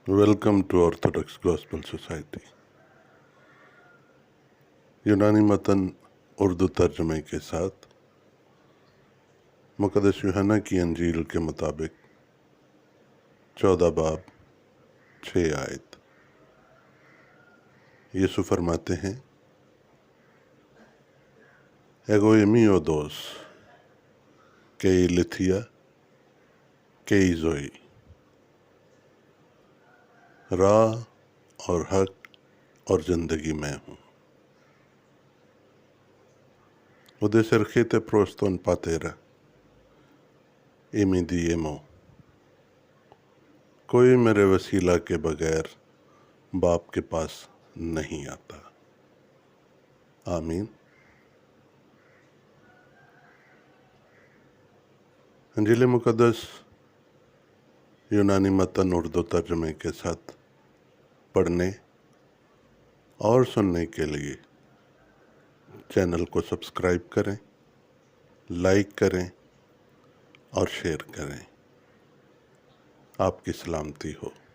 Welcome to orthodox gospel society. یونانی متن اردو ترجمے کے ساتھ مقدس یوحنا کی انجیل کے مطابق 14 باب 6 آیت۔ یسوع فرماتے ہیں، ایگو ایمیو دوس کئی لتھیا کئی زوئی، راہ اور حق اور زندگی میں ہوں۔ ودے سرخیتے پروستون پاتیرا ایمی دی ایمو، کوئی میرے وسیلہ کے بغیر باپ کے پاس نہیں آتا۔ آمین۔ انجیل مقدس یونانی متن اردو ترجمے کے ساتھ پڑھنے اور سننے کے لیے چینل کو سبسکرائب کریں، لائک کریں اور شیئر کریں۔ آپ کی سلامتی ہو۔